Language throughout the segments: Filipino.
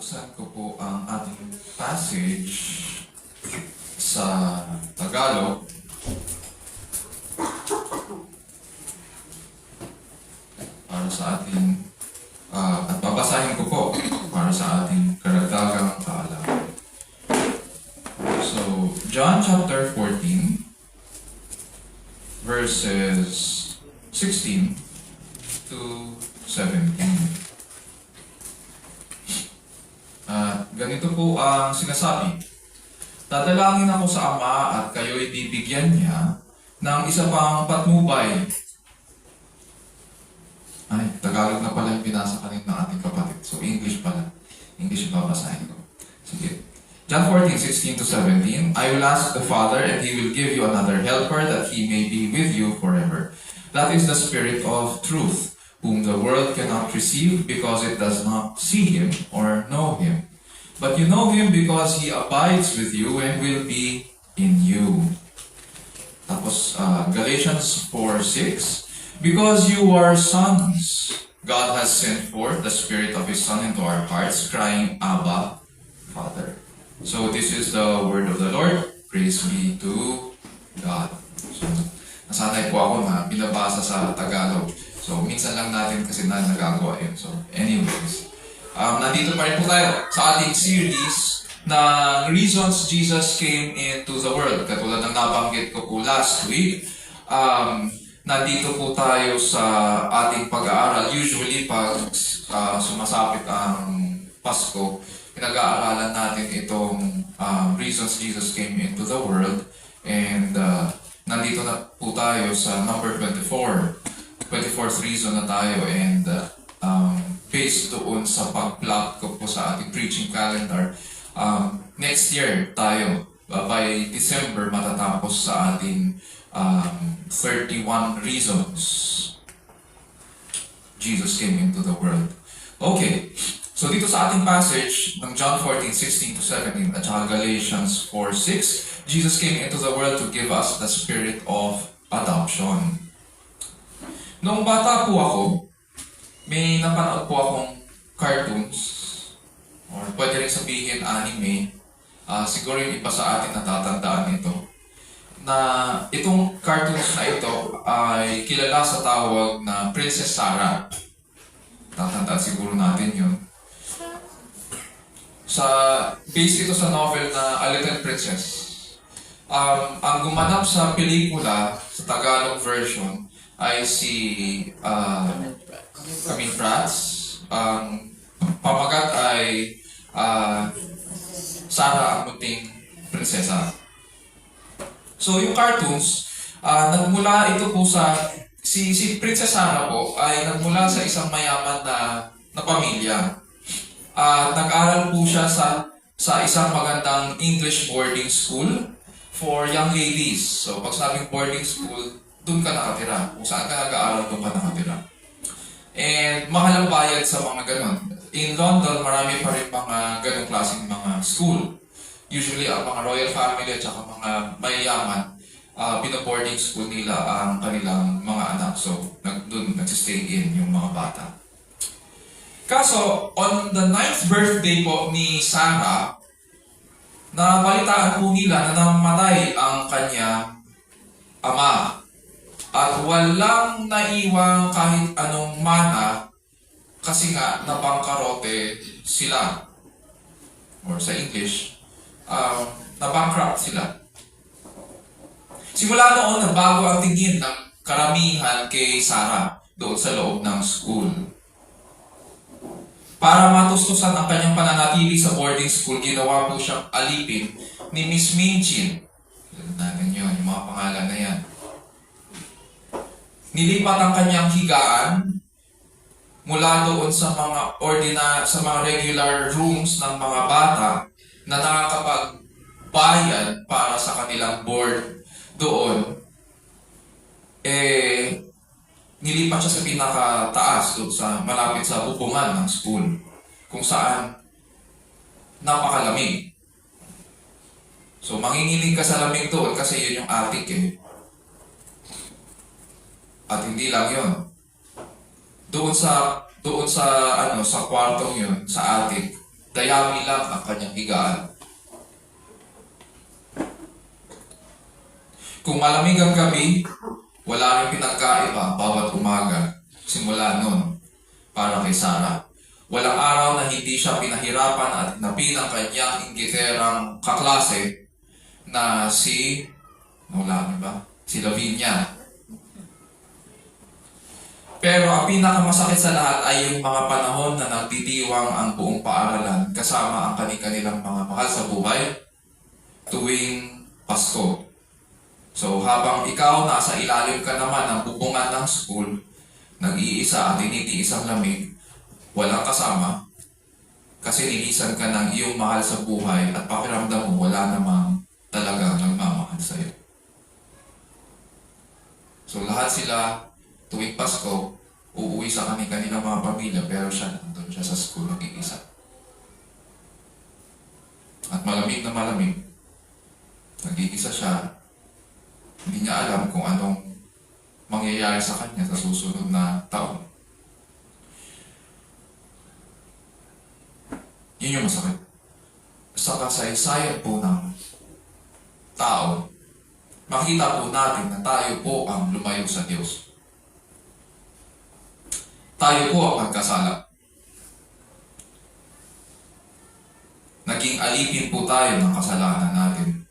buksan ko po ang ating passage sa Tagalog. Para sa ating, at babasahin ko po para sa ating karagdagang kaalaman. So, John chapter 14, verses 16 to 17. Ganito po ang sinasabi. Dadalangin ako sa Ama at kayo'y bibigyan niya ng isa pang patnubay. Ay, Tagalog na pala yung binasa kanina ng ating kapatid. So, English pala. English yung babasahin ko. Sige. John 14:16 to 17. I will ask the Father and He will give you another helper that He may be with you forever. That is the Spirit of truth, whom the world cannot receive because it does not see Him or know Him. But you know Him because He abides with you and will be in you. Tapos, Galatians 4:6. Because you are sons, God has sent forth the Spirit of His Son into our hearts, crying, Abba, Father. So this is the word of the Lord. Praise be to God. So, nasanay po ako na binabasa sa Tagalog. So, minsan lang natin kasi nagagawa yun. So, anyways. Nandito pa rin po tayo sa ating series na reasons Jesus came into the world. Katulad ng nabanggit ko po last week, nandito po tayo sa ating pag-aaral. Usually, pag sumasapit ang Pasko, pinag-aaralan natin itong reasons Jesus came into the world. And nandito na po tayo sa number 24. 24th reason na tayo. And based doon sa pag-plot ko po sa ating preaching calendar, next year tayo, by December, matatapos sa ating 31 reasons Jesus came into the world. Okay, so dito sa ating passage ng John 14:16 to 17 at saka Galatians 4:6, Jesus came into the world to give us the spirit of adoption. Noong bata po ako, may napanood po akong cartoons, or pwede rin sabihin anime. Siguro yung iba sa atin natatandaan ito, na itong cartoons na ito ay kilala sa tawag na Princess Sarah. Tatandaan siguro natin yun. Based ito sa novel na A Little Princess. Ang gumanap sa pelikula, sa Tagalog version, ay si Camille Prats. Ang pamagat ay Sarah ang Munting Prinsesa. So yung cartoons, nagmula ito po sa si Princess Sarah po ay nagmula sa isang mayaman na pamilya. Nag-aral po siya sa isang magandang English boarding school for young ladies. So pag sabing boarding school, doon ka nakatira. Kung saan ka nag-aaral, doon ka nakatira. And mahal ang bayad sa mga ganon. In London, marami pa rin mga ganong klaseng mga school. Usually, ang mga royal family at saka mga mayayaman, binaboarding school nila ang kanilang mga anak. So, doon nagsistay in yung mga bata. Kaso, on the 9th birthday po ni Sarah, nabalitaan po nila na namatay ang kanyang ama. At walang naiwang kahit anong mana kasi nga nabangkarote sila. Or sa English, nabankrupt sila. Simula noon, nagbago ang tingin ng karamihan kay Sarah doon sa loob ng school. Para matustusan ang kanyang pananatili sa boarding school, ginawa po siyang alipin ni Miss Minchin. Alam natin yun, yung mga pangalan na yan. Nilipat ang kanyang higaan mula doon sa mga sa mga regular rooms ng mga bata na nakakapagbayad para sa kanilang board doon. Nilipat siya sa pinakataas doon sa malapit sa bubungan ng school kung saan napakalamig. So manginginig ka sa lamig doon kasi yun yung attic At hindi lang yun. Doon sa kwartong yun, sa attic, dayami lang ang kanyang higaan. Kung malamig ang gabi, wala rin pinagkaiba bawat umaga, simula nun, para kay Sarah. Walang araw na hindi siya pinahirapan at hinapi ng kanyang inggiterang kaklase na si Lavinia. Pero ang pinakamasakit sa lahat ay yung mga panahon na nagdidiwang ang buong paaralan kasama ang kanilang mga mahal sa buhay tuwing Pasko. So habang ikaw nasa ilalim ka naman ng bubungan ng school, nag-iisa at tinitiis ang lamig, walang kasama, kasi nilisan ka ng iyong mahal sa buhay at pakiramdam mo wala namang talagang nagmamahal sa iyo. So lahat sila tuwing Pasko, uuwi sa kanilang mga pamilya, pero siya nandun siya sa school, nag-iisa. At malamig na malamig, nag-iisa siya, hindi niya alam kung anong mangyayari sa kanya sa susunod na taon. Yun yung masakit. Sa kasaysayan po ng tao, makita po natin na tayo po ang lumayo sa Diyos. Tayo po ang magkasala. Naging alipin po tayo ng kasalanan natin.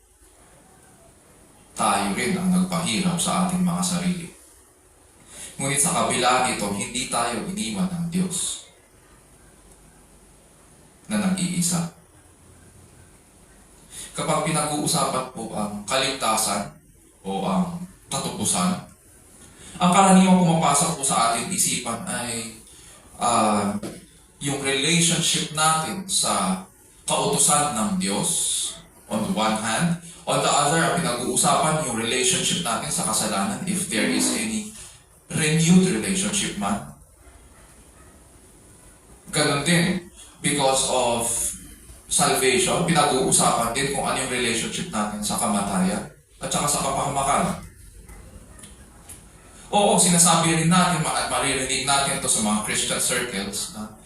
Tayo rin ang nagpahirap sa ating mga sarili. Ngunit sa kabila nito, hindi tayo iniwan ng Diyos na nag-iisa. Kapag pinag-uusapan po ang kaligtasan o ang katupusan, ang karaniwang pumapasok po sa ating isipan ay yung relationship natin sa kautusan ng Diyos on the one hand. On the other, ang pinag-uusapan yung relationship natin sa kasalanan, if there is any renewed relationship man. Ganon din, because of salvation, pinag-uusapan din kung ano yung relationship natin sa kamatayan at saka sa kapahamakan. Oo, sinasabi rin natin at maririnig natin to sa mga Christian circles na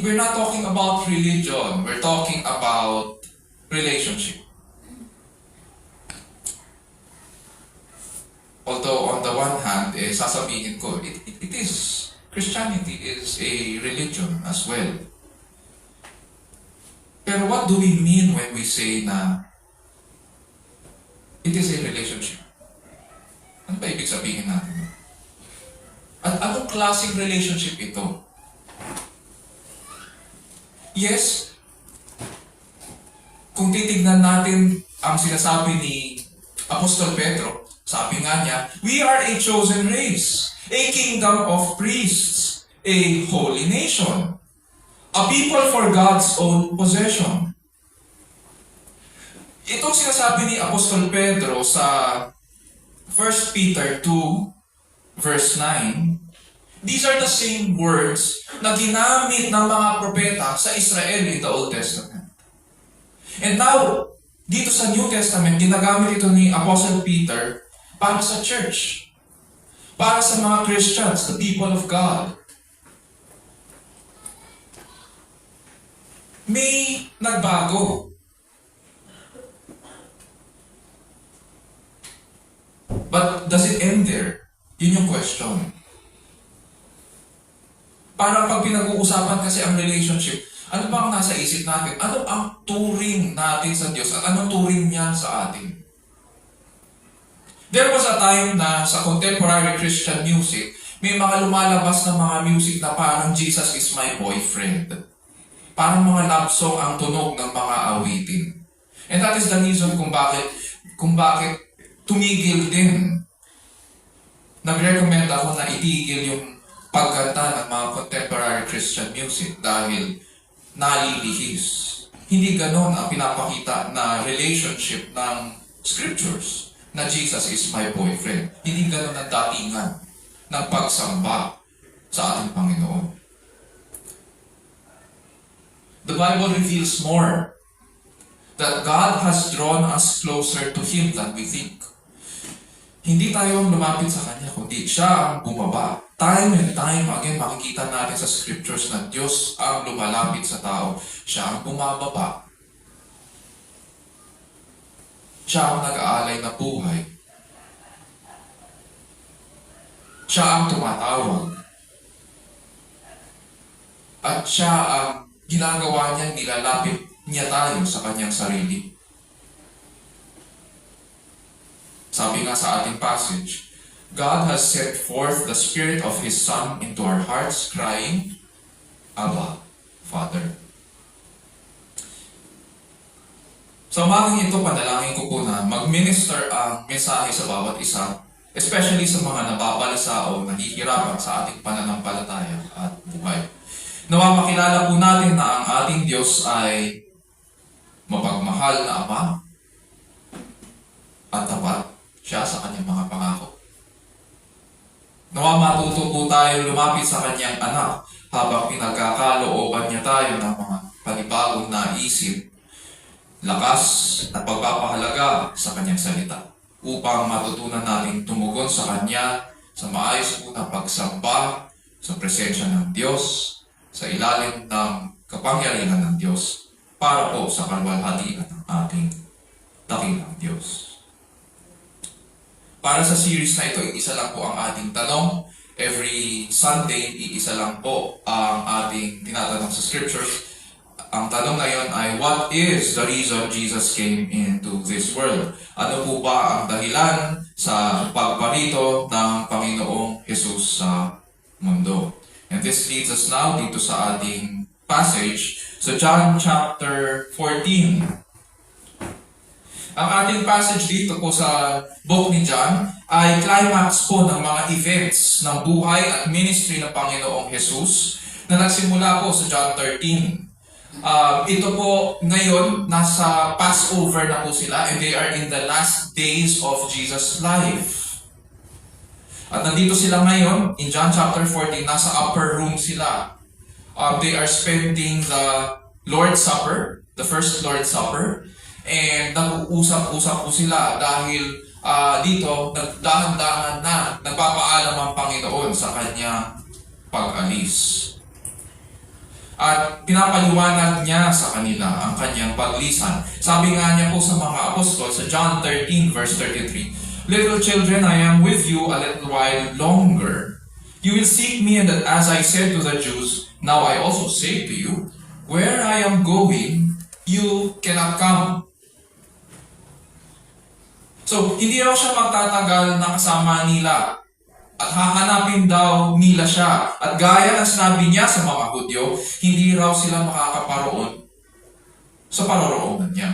we're not talking about religion, we're talking about relationship. Although on the one hand, sasabihin ko, it is, Christianity is a religion as well. Pero what do we mean when we say na it is a relationship? Ano ba ibig sabihin natin? At anong klaseng relationship ito? Yes, kung titignan natin ang sinasabi ni Apostol Pedro, sabi nga niya, we are a chosen race, a kingdom of priests, a holy nation, a people for God's own possession. Itong sinasabi ni Apostol Pedro sa 1 Peter 2, verse 9, these are the same words na ginamit ng mga propeta sa Israel in the Old Testament. And now, dito sa New Testament, ginagamit ito ni Apostle Peter para sa church, para sa mga Christians, the people of God. May nagbago. But does it end there? Yun yung question. Parang pag pinag-uusapan kasi ang relationship, ano ba ang nasa isip natin? Ano ang turing natin sa Diyos? At anong turing niya sa atin? There was a time na sa contemporary Christian music, may mga lumalabas na mga music na parang Jesus is my boyfriend. Parang mga love song ang tunog ng mga awitin. And that is the reason kung bakit tumigil din. Nag-recommend ako na itigil yung pagkanta ng mga contemporary Christian music dahil nalilihis. Hindi ganon ang pinapakita na relationship ng scriptures na Jesus is my boyfriend. Hindi ganon ang datingan ng pagsamba sa ating Panginoon. The Bible reveals more that God has drawn us closer to Him than we think. Hindi tayo ang lumapit sa Kanya, kundi siya ang bumaba. Time and time again, makikita natin sa scriptures na Diyos ang lumalapit sa tao. Siya ang bumababa. Siya ang nag-aalay na buhay. Siya ang tumatawag. At siya ang ginagawa niya, nilalapit niya tayo sa kanyang sarili. Sabi nga sa ating passage, God has sent forth the Spirit of His Son into our hearts, crying, Abba, Father. Sa umagang ito, panalangin ko po na mag-minister ang mensahe sa bawat isa, especially sa mga nababalisa o nahihirapan sa ating pananampalataya at buhay. Nawa makilala po natin na ang ating Diyos ay mapagmahal na Ama at tapat siya sa kanyang mga pangako. Nawa matuto po tayo lumapit sa kanyang anak habang pinagkakalooban niya tayo ng mga panibagong naisip, lakas at pagpapahalaga sa kanyang salita upang matutunan natin tumugon sa kanya sa maayos po na pagsamba sa presensya ng Diyos sa ilalim ng kapangyarihan ng Diyos para po sa kalwalhatian ng ating dakilang Diyos. Para sa series na ito, iisa lang po ang ating tanong. Every Sunday, iisa lang po ang ating tinatanong sa scriptures. Ang tanong na yon ay, what is the reason Jesus came into this world? Ano po ba ang dahilan sa pagparito ng Panginoong Jesus sa mundo? And this leads us now dito sa ating passage sa John chapter 14. Ang ating passage dito po sa book ni John ay climax po ng mga events ng buhay at ministry ng Panginoong Jesus na nagsimula po sa John 13. Ito po ngayon, nasa Passover na po sila and they are in the last days of Jesus' life. At nandito sila ngayon, in John chapter 14, nasa upper room sila. They are spending the Lord's Supper, the first Lord's Supper, and nag-uusap-usap po sila dahil dito, nagdahan-dahan na nagpapaalam ang Panginoon sa kanyang pag-alis. At pinapaliwanag niya sa kanila ang kanyang paglisan. Sabi nga niya po sa mga apostol sa John 13 verse 33, Little children, I am with you a little while longer. You will seek me, and that as I said to the Jews, now I also say to you, where I am going, you cannot come. So, hindi raw siya magtatagal na kasama nila. At hahanapin daw nila siya. At gaya ng sinabi niya sa mga Hudyo, hindi raw sila makakaparoon sa paroroonan niya.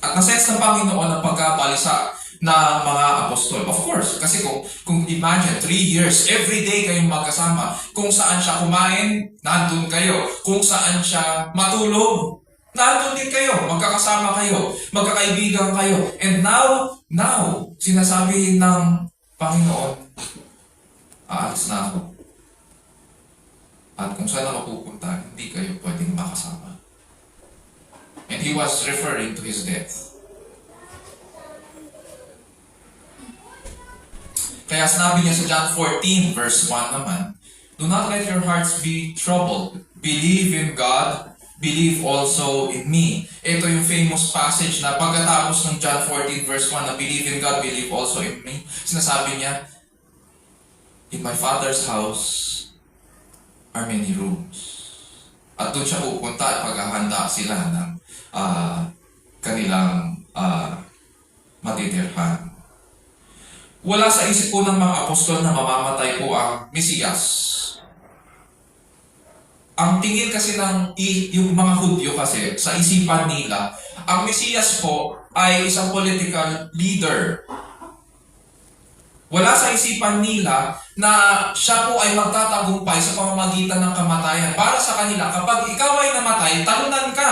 At nasense ng Panginoon ang pagkabalisa ng mga apostol. Of course, kasi kung imagine, 3 years, every day kayong magkasama. Kung saan siya kumain, nandun kayo. Kung saan siya matulog, nandun din kayo. Magkakasama kayo. Magkakaibigan kayo. And now, sinasabi ng Panginoon, aalis na ako. At kung saan ako pupunta, hindi kayo pwedeng makasama. And he was referring to his death. Kaya sinabi niya sa John 14 verse 1 naman, do not let your hearts be troubled. Believe in God, believe also in me. Ito yung famous passage na pagkatapos ng John 14 verse 1 na believe in God, believe also in me. Sinasabi niya, in my Father's house are many rooms. At doon siya pupunta at paghahanda sila ng kanilang matitirhan. Wala sa isip po ng mga apostol na mamamatay po ang Mesiyas. Ang tingin kasi ng yung mga Hudyo kasi, sa isipan nila, ang Mesiyas po ay isang political leader. Wala sa isipan nila na siya po ay magtatagumpay sa pamamagitan ng kamatayan. Para sa kanila, kapag ikaw ay namatay, talunan ka.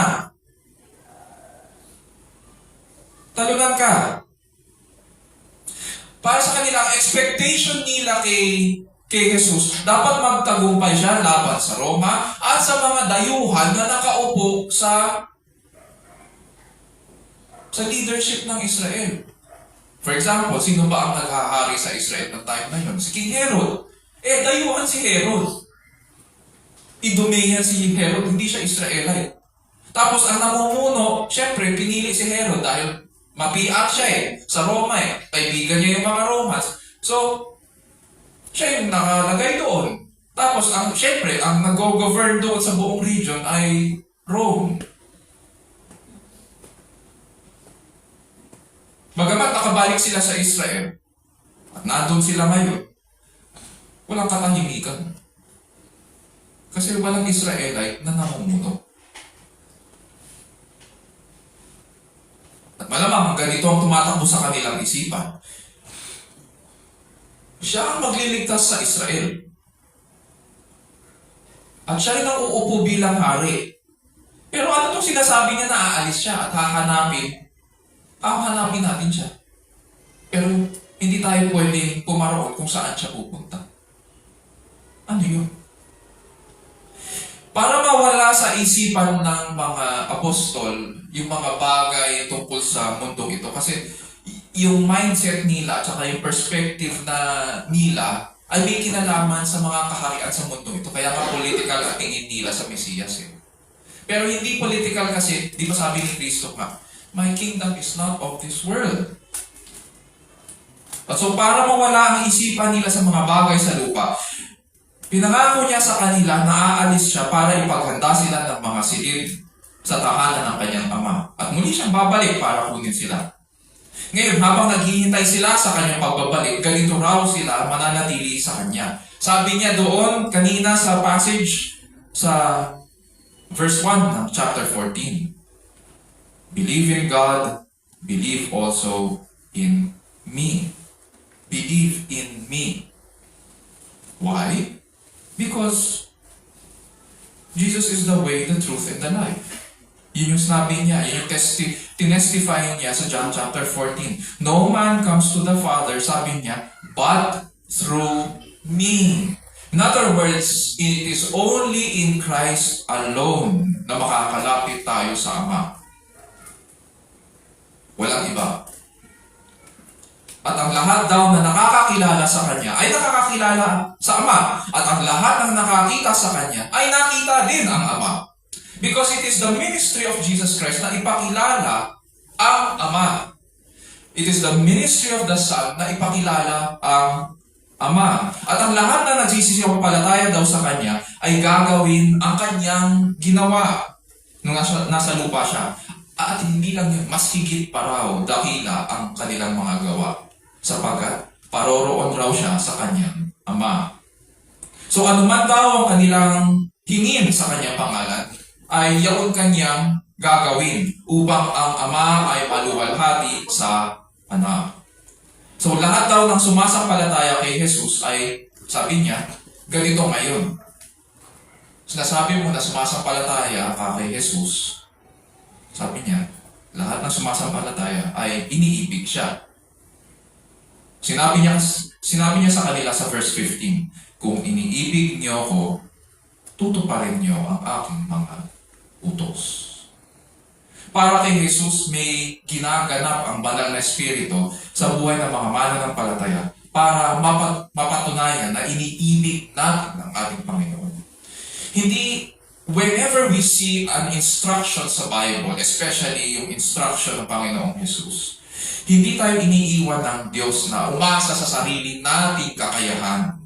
Talunan ka. Para sa kanila, ang expectation nila kay Jesus, dapat magtagumpay siya laban sa Roma at sa mga dayuhan na nakaupo sa leadership ng Israel. For example, sino ba ang naghahari sa Israel ng time na yun? Si King Herod. Dayuhan si Herod. Idumayan si Herod, hindi siya Israelite. Tapos ang namumuno, syempre, pinili si Herod dahil mapiat siya sa Roma Kaibigan niya yung mga Romans. So, siya yung nakalagay doon. Tapos, syempre, ang nag-govern doon sa buong region ay Rome. Bagamat nakabalik sila sa Israel, at nandun sila ngayon, walang katahimikan. Kasi walang Israelite na namumuno. At malamang ganito ang tumatakbo sa kanilang isipan. Siya ang magliligtas sa Israel. At siya rin ang uupo bilang hari. Pero ano itong sinasabi niya na aalis siya at hahanapin natin siya. Pero hindi tayo pwedeng pumaroon kung saan siya pupunta. Ano yun? Para mawala sa isipan ng mga apostol yung mga bagay tungkol sa mundong ito. Kasi yung mindset nila at yung perspective na nila ay may kinalaman sa mga kaharian sa mundong ito. Kaya nga political ang tingin nila sa Mesiyas. Pero hindi political kasi, di ba sabi ni Kristo nga, my kingdom is not of this world. At so para mawala ang isipan nila sa mga bagay sa lupa, pinangako niya sa kanila na aalis siya para ipaghanda sila ng mga silid sa tahanan ng kanyang ama. At muli siyang babalik para kunin sila. Ngayon, habang naghihintay sila sa kanyang pagbabalik, ganito raw sila mananatili sa kanya. Sabi niya doon kanina sa passage sa verse 1 ng chapter 14. Believe in God, believe also in me. Believe in me. Why? Because Jesus is the way, the truth, and the life. Yun yung sinabi niya, yun yung tinestify niya sa John chapter 14. No man comes to the Father, sabi niya, but through me. In other words, it is only in Christ alone na makakalapit tayo sa Ama. Walang iba. At ang lahat daw na nakakakilala sa Kanya ay nakakakilala sa Ama. At ang lahat ng nakakita sa Kanya ay nakita din ang Ama. Because it is the ministry of Jesus Christ na ipakilala ang Ama. It is the ministry of the Son na ipakilala ang Ama. At ang lahat na nagsisipalataya daw sa Kanya ay gagawin ang Kanyang ginawa nung nasa lupa siya. At hindi lang yun, mas higit pa raw dakila ang kanilang mga gawa sapagkat paroroon raw siya sa Kanyang Ama. So anuman daw ang kanilang hingin sa Kanyang pangalan ay yaon Kanyang gagawin upang ang Ama ay maluwalhati sa Anak. So lahat daw ng sumasampalataya kay Jesus ay, sabi niya, ganito ngayon. Sinasabi mo na sumasampalataya ka kay Jesus, sabi niya, lahat ng sumasampalataya ay iniibig siya. Sinabi niya sa kanila sa verse 15, kung iniibig niyo ako, tutuparin niyo ang aking mga utos. Para kay Jesus, may ginaganap ang banal na espiritu sa buhay ng mga mananampalataya para mapatunayan na iniibig natin ang ating Panginoon. Hindi, whenever we see an instruction sa Bible, especially yung instruction ng Panginoong Jesus, hindi tayo iniiwan ng Diyos na umasa sa sarili nating kakayahan.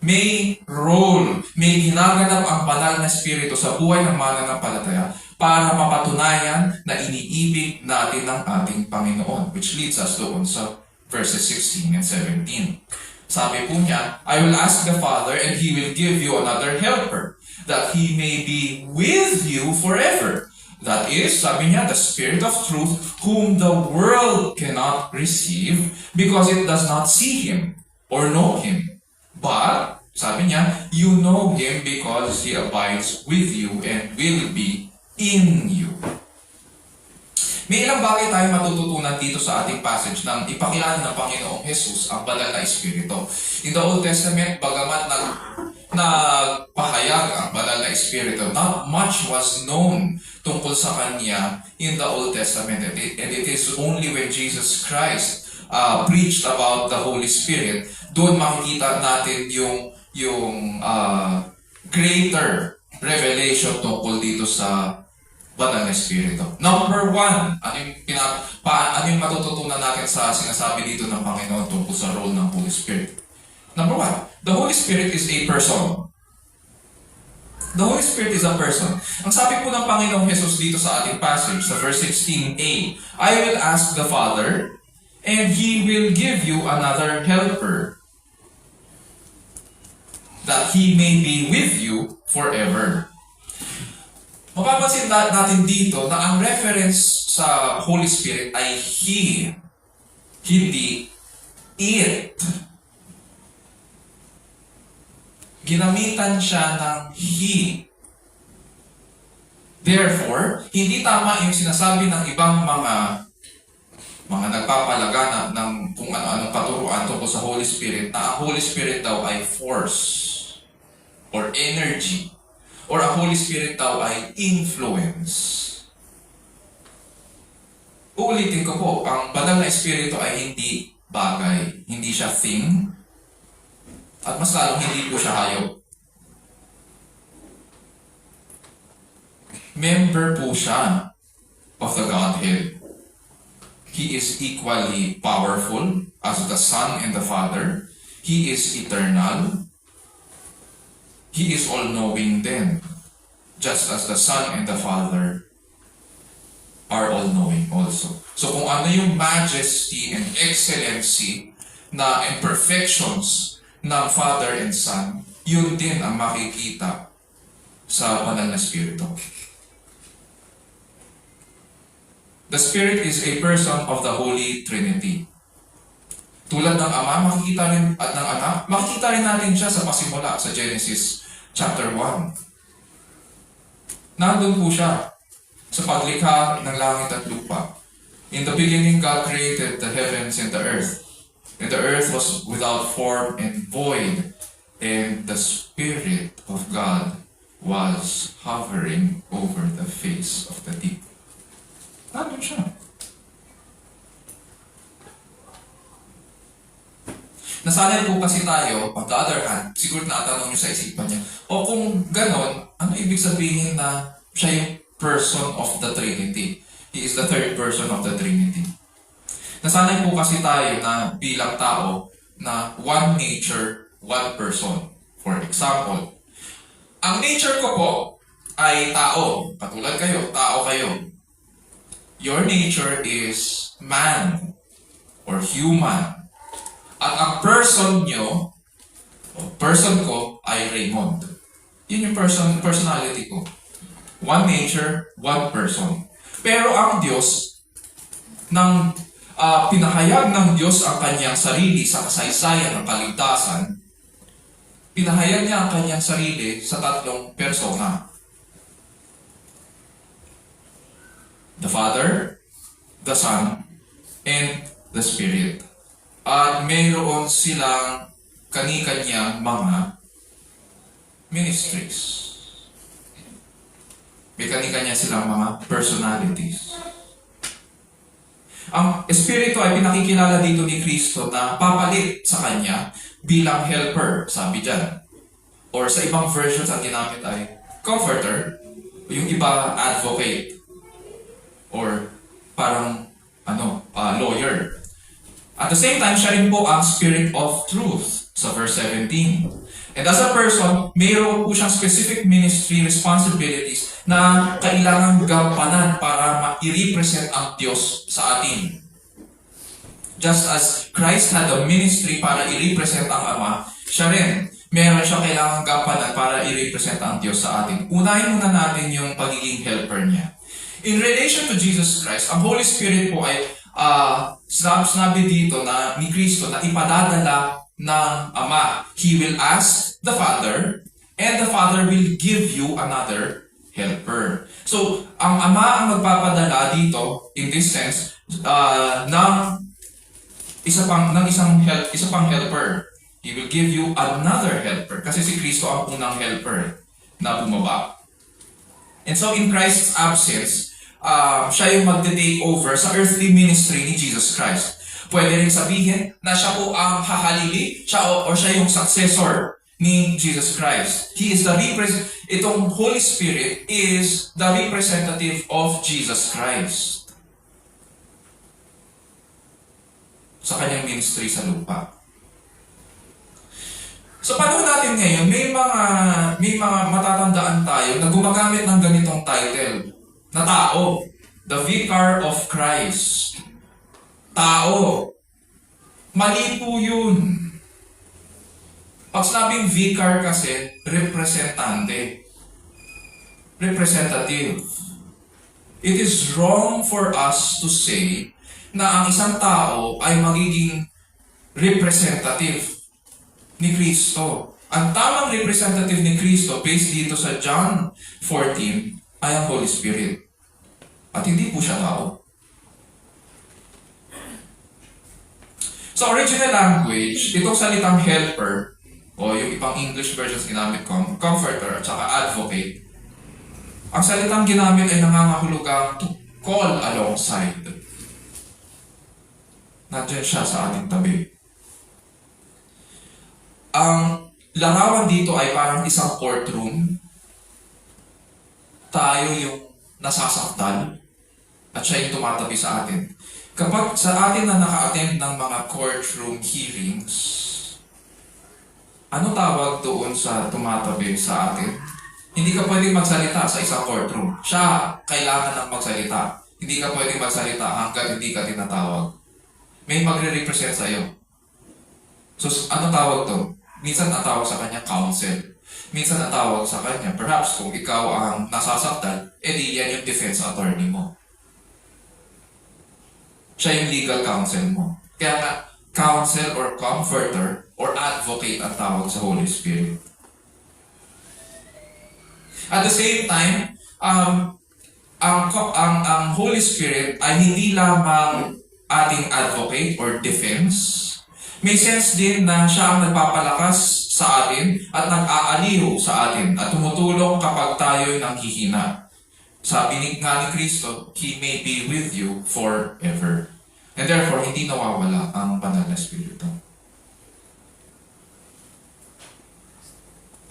May role, may ginaganap ang banal na espiritu sa buhay ng mananampalataya para mapatunayan na iniibig natin ang ating Panginoon, which leads us doon sa verses 16 and 17. Sabi po niya, I will ask the Father and He will give you another helper, that He may be with you forever. That is, sabi niya, the Spirit of truth, whom the world cannot receive because it does not see Him or know Him. But, sabi niya, you know Him because He abides with you and will be in you. May ilang bagay tayo matututunan dito sa ating passage nang ipakilala ng Panginoong Jesus ang banal na Espiritu. In the Old Testament, bagamat nagpahayag ang banal na Espiritu. Not much was known tungkol sa Kanya in the Old Testament. And it is only when Jesus Christ preached about the Holy Spirit, doon makikita natin yung greater revelation tungkol dito sa banal na Espiritu. Number one, ano yung matututunan natin sa sinasabi dito ng Panginoon tungkol sa role ng Holy Spirit? Number one, the Holy Spirit is a person. The Holy Spirit is a person. Ang sabi po ng Panginoong Jesus dito sa ating passage, sa verse 16a, I will ask the Father, and He will give you another helper, that He may be with you forever. Mapapansin natin dito na ang reference sa Holy Spirit ay He, hindi it. Ginamitan siya ng He. Therefore, hindi tama yung sinasabi ng ibang mga nagpapalaganap ng kung ano-anong paturuan tungkol sa Holy Spirit na ang Holy Spirit daw ay force or energy or ang Holy Spirit daw ay influence. Uulitin ko po, ang banal na Espiritu ay hindi bagay, hindi siya thing, at mas lalong hindi po siya hayop. Member po siya of the Godhead. He is equally powerful as the Son and the Father. He is eternal. He is all-knowing then, just as the Son and the Father are all-knowing also. So kung ano yung majesty and excellency and perfections ng Father and Son, yun din ang makikita sa banal na Espiritu. The Spirit is a person of the Holy Trinity. Tulad ng Ama, makikita rin at ng Anak, makikita rin natin siya sa pasimula sa Genesis chapter 1. Nandun po siya sa paglikha ng langit at lupa. In the beginning, God created the heavens and the earth. And the earth was without form and void, and the Spirit of God was hovering over the face of the deep. Nandun siya. Nasanay po kasi tayo, on the other hand, siguro natanong nyo sa isipan niya, o kung ganon, ano ibig sabihin na siya yung person of the Trinity? He is the third person of the Trinity. Nasanay po kasi tayo na bilang tao na one nature, one person. For example, ang nature ko po ay tao. Katulad kayo, tao kayo. Your nature is man or human. At ang person nyo, o person ko ay Raymond. Yun yung personality ko. One nature, one person. Pero ang Diyos, pinahayag ng Diyos ang kanyang sarili sa kasaysayan ng kaligtasan, pinahayag niya ang kanyang sarili sa tatlong persona. The Father, the Son, and the Spirit. At mayroon silang kani-kanyang mga ministries. May kani-kanya silang mga personalities. Ang Espiritu ay pinakikilala dito ni Kristo na papalit sa Kanya bilang helper, sabi dyan. Or sa ibang versions ang ginamit ay comforter, yung iba advocate, or parang lawyer. At the same time, siya rin po ang Spirit of Truth sa verse 17. And as a person, mayroon po siyang specific ministry responsibilities na kailangan gampanan para i-represent ang Diyos sa atin. Just as Christ had a ministry para i-represent ang Ama, siya rin, meron siya kailangan gampanan para i-represent ang Diyos sa atin. Unahin muna natin yung pagiging helper niya. In relation to Jesus Christ, ang Holy Spirit po ay sinabi dito na ni Kristo na ipadadala ng Ama. He will ask the Father, and the Father will give you another helper. So, ang Ama ang magpapadala dito, in this sense, ng isa pang helper. He will give you another helper. Kasi si Kristo ang unang helper na bumaba. And so in Christ's absence, siya yung magde-take over sa earthly ministry ni Jesus Christ. Pwede rin sabihin na siya po ang hahalili, siya yung successor ni Jesus Christ. He is the itong Holy Spirit is the representative of Jesus Christ sa kanyang ministry sa lupa. Sa panahon natin ngayon, may mga matatandaan tayo na gumagamit ng ganitong title na tao. The Vicar of Christ. Tao. Mali po yun. Pag sinabing vicar kasi, representante. Representative. It is wrong for us to say na ang isang tao ay magiging representative ni Kristo. Ang tamang representative ni Kristo based dito sa John 14 ay ang Holy Spirit. At hindi po siya tao. Sa original language, itong salitang helper, o yung ibang English versions ginamit ko, comforter at saka advocate, ang salitang ginamit ay nangangahulugang to call alongside. Nandiyan siya sa ating tabi. Ang larawan dito ay parang isang courtroom. Tayo yung nasasaktan at siya yung tumatabi sa atin. Kapag sa atin na naka-attend ng mga courtroom hearings, ano tawag doon sa tumatabi sa atin? Hindi ka pwedeng magsalita sa isang courtroom. Siya kailangan ng magsalita. Hindi ka pwedeng magsalita hanggang hindi ka tinatawag. May magre-represent sa'yo. So, ano tawag to? Minsan natawag sa kanya counsel. Minsan natawag sa kanya, perhaps kung ikaw ang nasasaktan, edi yan yung defense attorney mo. Siya yung legal counsel mo. Kaya nga, counsel or comforter or advocate ang tawag sa Holy Spirit. At the same time, ang Holy Spirit ay hindi lamang ating advocate or defense. May sense din na siya ang nagpapalakas sa atin at nag-aaliw sa atin at tumutulong kapag tayo'y nanghihina. Sabi nga ni Kristo, He may be with you forever. And therefore, hindi nawawala ang banal na Espiritu.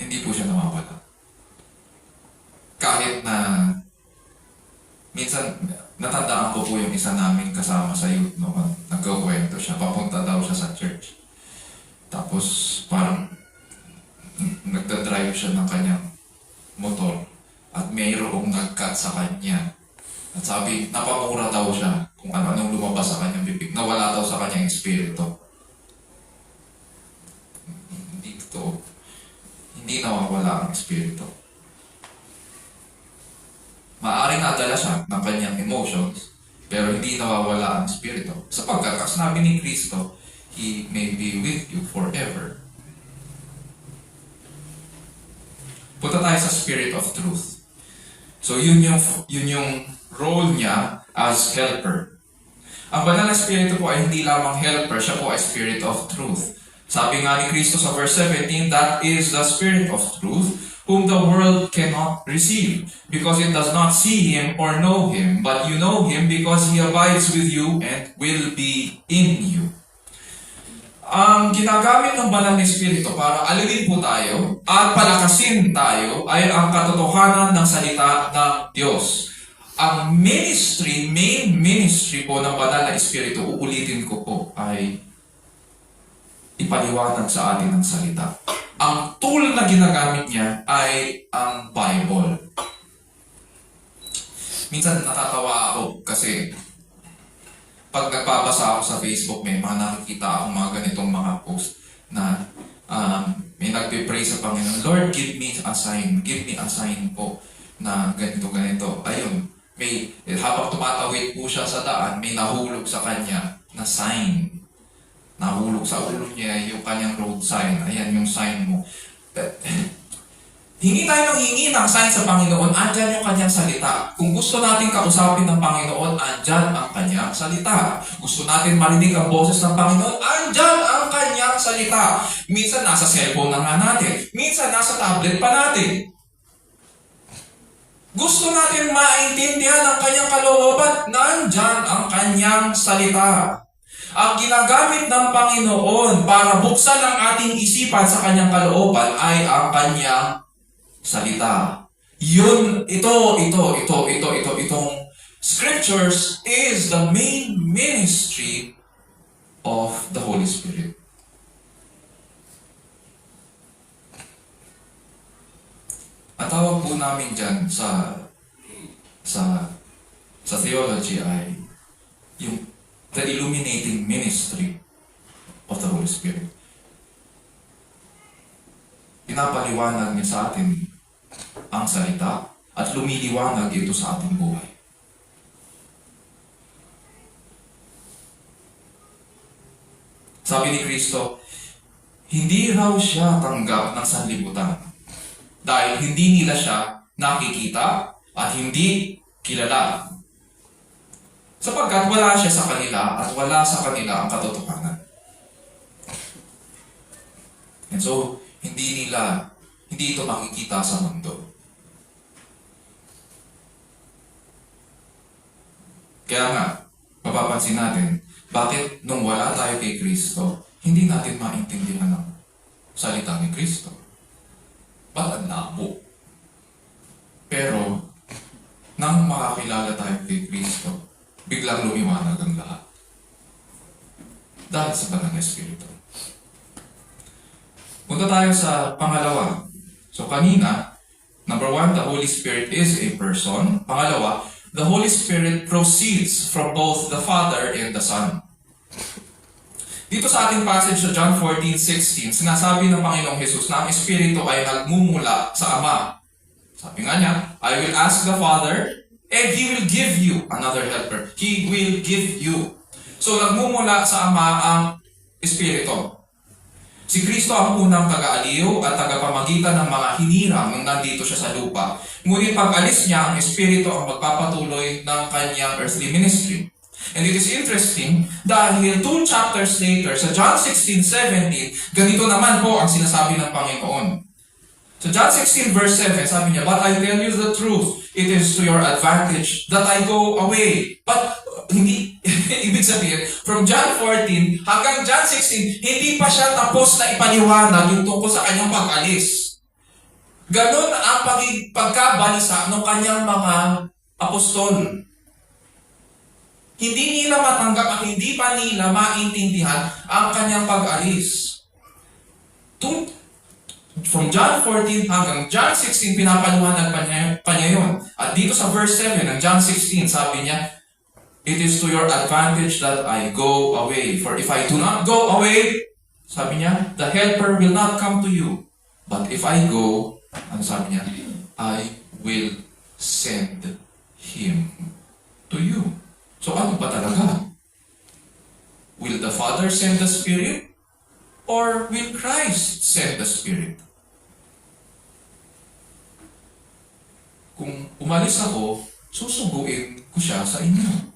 Hindi po siya nawawala. Kahit na minsan, natandaan ko po yung isa namin kasama sa youth noon. Nagkakwento siya. Papunta daw siya sa church. Tapos parang nagdadrive siya ng kanyang motor. At mayroong nag-cut sa kanya. At sabi, napamura daw siya kung ano-anong lumabas sa kanyang bibig. Nawala daw sa kanyang espiritu. Hindi totoo. Hindi nawawala ang espiritu. Maaaring nadala siya ng kanyang emotions, pero hindi nawawala ang espiritu. Sapagkat, as sinabi ni Kristo, He may be with you forever. Punta tayo sa Spirit of Truth. So, yun yung role niya as helper. Ang banal na Espiritu po ay hindi lamang helper, siya po ay Spirit of Truth. Sabi nga ni Kristo sa verse 17, that is the Spirit of Truth, whom the world cannot receive, because it does not see Him or know Him, but you know Him because He abides with you and will be in you. Ang ginagamit ng banal na Espiritu para alawin po tayo at palakasin tayo ay ang katotohanan ng salita ng Diyos. Ang main ministry po ng banal na Espiritu, uulitin ko po, ay ipaliwanag sa atin ang salita. Ang tool na ginagamit niya ay ang Bible. Minsan natatawa ako kasi pag nagpapasa ako sa Facebook, may mga nakikita ako mga ganitong mga post na may nagpe-pray sa Panginoon, Lord, give me a sign. Give me a sign po na ganito. Ayun, habang tumatawid po siya sa daan, may nahulog sa kanya na sign. Nahulog sa ulo niya yung kanyang road sign. Ayan yung sign mo. Hingi tayo ng hingi ng sign sa Panginoon, andyan yung kanyang salita. Kung gusto natin kausapin ng Panginoon, andyan ang kanyang salita. Gusto natin marinig ang boses ng Panginoon, andyan ang kanyang salita. Minsan nasa cellphone na nga natin. Minsan nasa tablet pa natin. Gusto natin maintindihan ang kanyang kalooban, nandyan ang kanyang salita. Ang ginagamit ng Panginoon para buksan ang ating isipan sa kanyang kalooban ay ang kanyang salita. Itong scriptures is the main ministry of the Holy Spirit. Ang tawag po namin dyan sa theology ay yung the illuminating ministry of the Holy Spirit. Pinapaliwanag niya sa atin ang salita at lumiliwanag ito sa ating buhay. Sabi ni Kristo, hindi raw siya tanggap ng sanlibutan dahil hindi nila siya nakikita at hindi kilala. Sapagkat wala siya sa kanila at wala sa kanila ang katotohanan. And so, hindi ito makikita sa mundo. Kaya nga, mapapansin natin, bakit nung wala tayo kay Kristo, hindi natin maintindihan ang salita ni Kristo? Ba't ang labo? Pero, nang makakilala tayo kay Kristo, biglang lumiwanag ang lahat. Dahil sa Banal na Espiritu. Punta tayo sa pangalawa. So kanina, number 1, the Holy Spirit is a person. Pangalawa, the Holy Spirit proceeds from both the Father and the Son. Dito sa ating passage sa John 14:16, sinasabi ng Panginoong Hesus na ang Espiritu ay nagmumula sa Ama. Sabi nga niya, I will ask the Father, and He will give you another helper. He will give you. So nagmumula sa Ama ang Espiritu. Si Kristo ang unang taga-aliw at tagapamagitan ng mga hinirang nung nandito siya sa lupa. Ngunit pag-alis niya, ang Espiritu ang magpapatuloy ng kanyang earthly ministry. And it is interesting dahil 2 chapters later, sa John 16:17, ganito naman po ang sinasabi ng Panginoon. So John 16 verse 7, sabi niya, But I tell you the truth, it is to your advantage that I go away. But hindi, ibig sabihin, from John 14 hanggang John 16, hindi pa siya tapos na ipaliwanag yung tungkol sa kanyang pag-alis. Ganon ang pagkabalisa ng kanyang mga apostol. Hindi nila matanggap at hindi pa nila maintindihan ang kanyang pag-alis. From John 14 hanggang John 16, pinapaliwanag pa niya yun. At dito sa verse 7 ng John 16, sabi niya, It is to your advantage that I go away. For if I do not go away, sabi niya, the helper will not come to you. But if I go, ano sabi niya? I will send him to you. So ano ba talaga? Will the Father send the Spirit? Or will Christ send the Spirit? Kung umalis ako, susuguin ko siya sa inyo.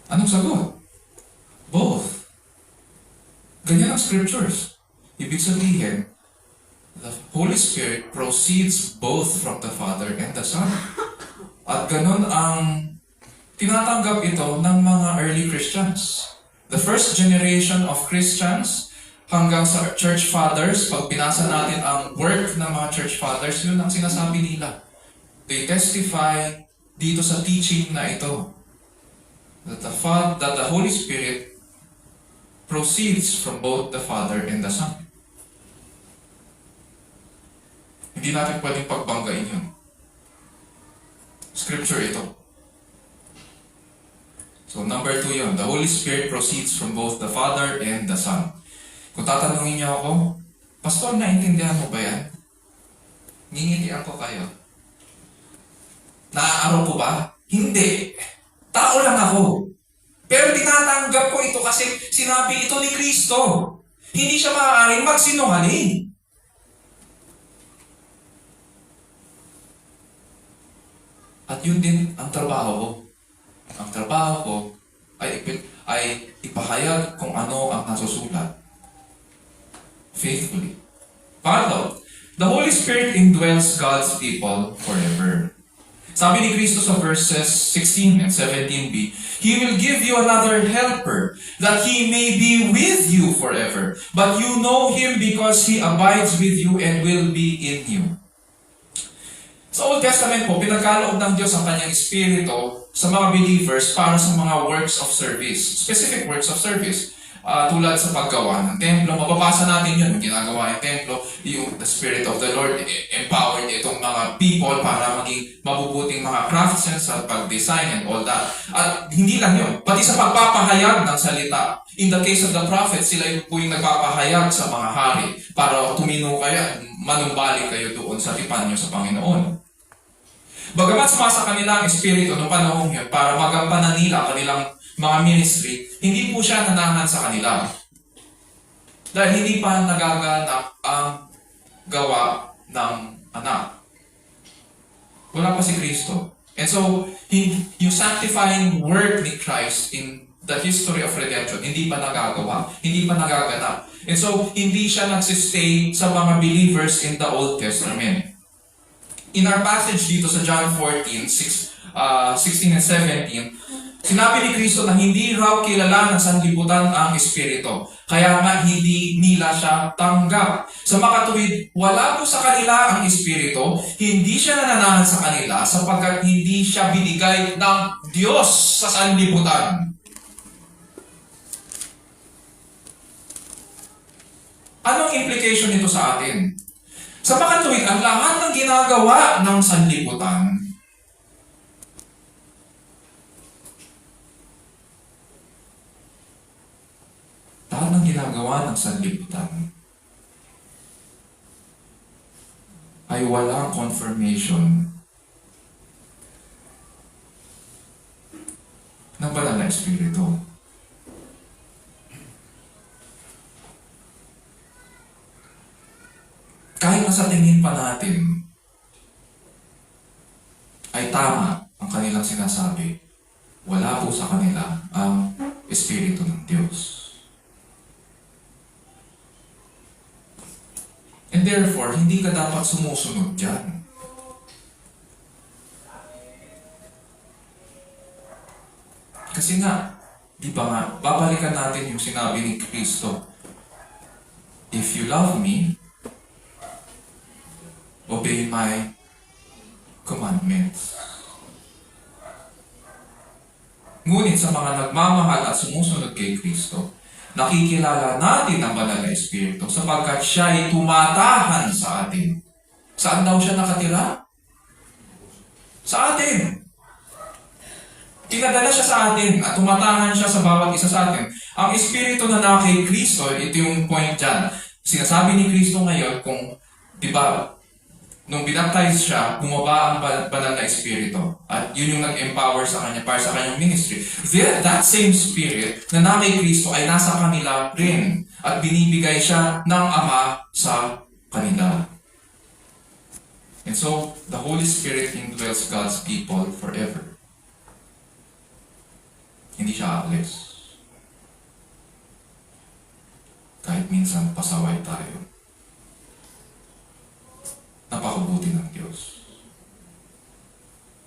Anong sagot? Both. Ganyan ang scriptures. Ibig sabihin, the Holy Spirit proceeds both from the Father and the Son. At ganun ang tinatanggap ito ng mga early Christians. The first generation of Christians hanggang sa church fathers, pag binasa natin ang work ng mga church fathers, yun ang sinasabi nila. They testify dito sa teaching na ito. That the Holy Spirit proceeds from both the Father and the Son. Hindi natin pwedeng pagbanggain yun. Scripture ito. So number 2 yun. The Holy Spirit proceeds from both the Father and the Son. Kung tatanungin niyo ako, Pastor, naintindihan mo ba yan? Ngingitian ko kayo. Naaaraw ko ba? Hindi. Tao lang ako. Pero tinatanggap ko ito kasi sinabi ito ni Kristo. Hindi siya maaaring magsinungaling. At yun din ang trabaho ko. Ang trabaho ko ay ipahayag kung ano ang nasusulat. Faithfully. Pangatlo, the Holy Spirit indwells God's people forever. Sabi ni Kristo sa verses 16 and 17b, He will give you another helper, that He may be with you forever. But you know Him because He abides with you and will be in you. Sa Old Testament po, pinagkaloob ng Diyos ang Kanyang Espiritu sa mga believers para sa mga works of service. Specific works of service. Tulad sa paggawa ng templo, mababasa natin yun, yung ginagawa yung templo, the Spirit of the Lord empowered itong mga people para maging mabubuting mga craftsmen sa pag-design and all that. At hindi lang yun, pati sa pagpapahayag ng salita. In the case of the prophets, sila po yung nagpapahayag sa mga hari para tumino kayo, manumbalik kayo doon sa tipan nyo sa Panginoon. Bagamat sumasa kanila ang Espiritu noong panahon yun para magampanan nila kanilang mga ministry, hindi po siya nanahan sa kanila. Dahil hindi pa nagaganap ang gawa ng anak. Wala pa si Kristo. And so, yung sanctifying work ni Christ in the history of redemption, hindi pa nagagawa, hindi pa nagaganap. And so, hindi siya nagsistay sa mga believers in the Old Testament. In our passage dito sa John 14, 16 and 17, sinabi ni Kristo na hindi raw kilala ng sanlibutan ang Espiritu. Kaya nga hindi nila siya tanggap. Sa makatuwid, wala po sa kanila ang Espiritu, hindi siya nananahan sa kanila sapagkat hindi siya binigay ng Diyos sa sanlibutan. Anong implication nito sa atin? Sa makatuwid, ang lahat ng ginagawa ng sanlibutan ay walang confirmation ng banal na Espiritu. Kahit na sa tingin pa natin ay tama ang kanilang sinasabi, wala po sa kanila ang Espiritu ng Diyos. And therefore, hindi ka dapat sumusunod dyan. Kasi nga, di ba nga, babalikan natin yung sinabi ni Kristo, if you love me, obey my commandments. Ngunit sa mga nagmamahal at sumusunod kay Kristo, nakikilala natin ang banal na Espiritu sapagkat siya ay tumatahan sa atin. Saan daw siya nakatira? Sa atin. Pinadala siya sa atin at tumatahan siya sa bawat isa sa atin. Ang Espiritu na na kay Kristo, ito yung point dyan. Sinasabi ni Kristo ngayon kung, di ba, nung binaptize siya, bumaba ang banal na Espiritu. At yun yung nag-empower sa kanya para sa kanyang ministry. That same Spirit na na kay Kristo ay nasa kanila rin. At binibigay siya ng Ama sa kanila. And so, the Holy Spirit indwells God's people forever. Hindi siya aalis. Kahit minsan pasaway tayo. Napakabuti ng Diyos.